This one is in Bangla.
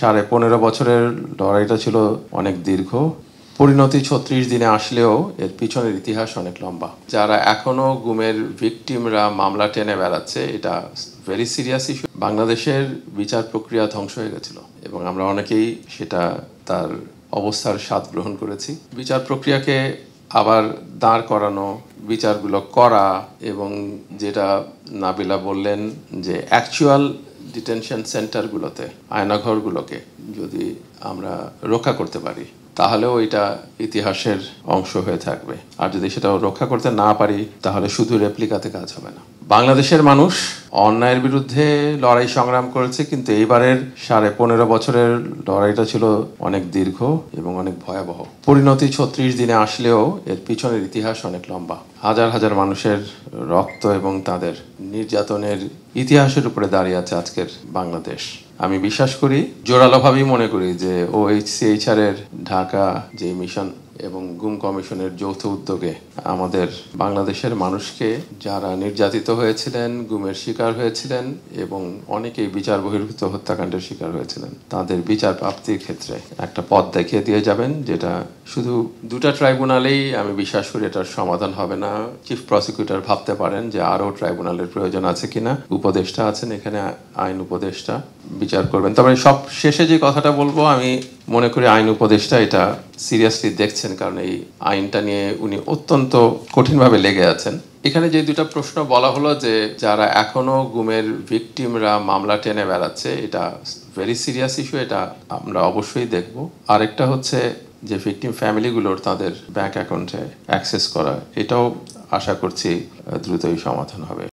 15.5 বছরের লড়াইটা ছিল অনেক দীর্ঘ। পরিণতি 36 দিনে আসলেও এর পিছনের ইতিহাস অনেক লম্বা। যারা এখনো গুমের ভিকটিমরা মামলা টেনে বেড়াচ্ছে, এটা ভেরি সিরিয়াস ইস্যু। বাংলাদেশের বিচার প্রক্রিয়া ধ্বংস হয়ে গেছিল এবং আমরা অনেকেই সেটা তার অবস্থার স্বাদ গ্রহণ করেছি। বিচার প্রক্রিয়াকে আবার দাঁড় করানো, বিচারগুলো করা এবং যেটা নাবিলা বললেন যে অ্যাকচুয়াল ডিটেনশন সেন্টারগুলোতে, আয়নাঘরগুলোকে যদি আমরা রক্ষা করতে পারি তাহলেও এটা ইতিহাসের অংশ হয়ে থাকবে। আর যদি সেটা রক্ষা করতে না পারি তাহলে শুধু রেপ্লিকাতে কাজ হবে না। বাংলাদেশের মানুষ অন্যায়ের বিরুদ্ধে লড়াই সংগ্রাম করেছে, কিন্তু এইবারের 15.5 বছরের লড়াইটা ছিল অনেক দীর্ঘ এবং অনেক ভয়াবহ। পরিণতি 36 দিনে আসলেও এর পিছনের ইতিহাস অনেক লম্বা। হাজার হাজার মানুষের রক্ত এবং তাদের নির্যাতনের ইতিহাসের উপরে দাঁড়িয়ে আছে আজকের বাংলাদেশ। আমি বিশ্বাস করি, জোরালোভাবেই মনে করি যে OHCHR এর ঢাকা যে মিশন এবং গুম কমিশনের যৌথ উদ্যোগে আমাদের বাংলাদেশের মানুষকে, যারা নির্যাতিত হয়েছিলেন, গুমের শিকার হয়েছিলেন এবং অনেকেই বিচার বহির্ভূত হত্যাকাণ্ডের শিকার হয়েছিলেন, তাদের বিচার প্রাপ্তির ক্ষেত্রে একটা পথ দেখিয়ে দিয়ে যাবেন, যেটা শুধু দুটা ট্রাইব্যুনালেই আমি বিশ্বাস করি এটার সমাধান হবে না। চিফ প্রসিকিউটর ভাবতে পারেন যে আরও ট্রাইব্যুনালের প্রয়োজন আছে কিনা। উপদেষ্টা আছেন এখানে, আইন উপদেষ্টা বিচার করবেন। তবে সব শেষে যে কথাটা বলবো, আমি মনে করি আইন উপদেষ্টা এটা সিরিয়াসলি দেখছেন, কারণ এই আইনটা নিয়ে উনি অত্যন্ত কঠিনভাবে লেগে আছেন। এখানে যে দুটা প্রশ্ন বলা হলো, যে যারা এখনো গুমের ভিকটিমরা মামলা টেনে বেড়াচ্ছে, এটা ভেরি সিরিয়াস ইস্যু, এটা আমরা অবশ্যই দেখব। আরেকটা হচ্ছে যে ভিকটিম ফ্যামিলিগুলোর তাদের ব্যাংক অ্যাকাউন্টে অ্যাক্সেস করা, এটাও আশা করছি দ্রুতই সমাধান হবে।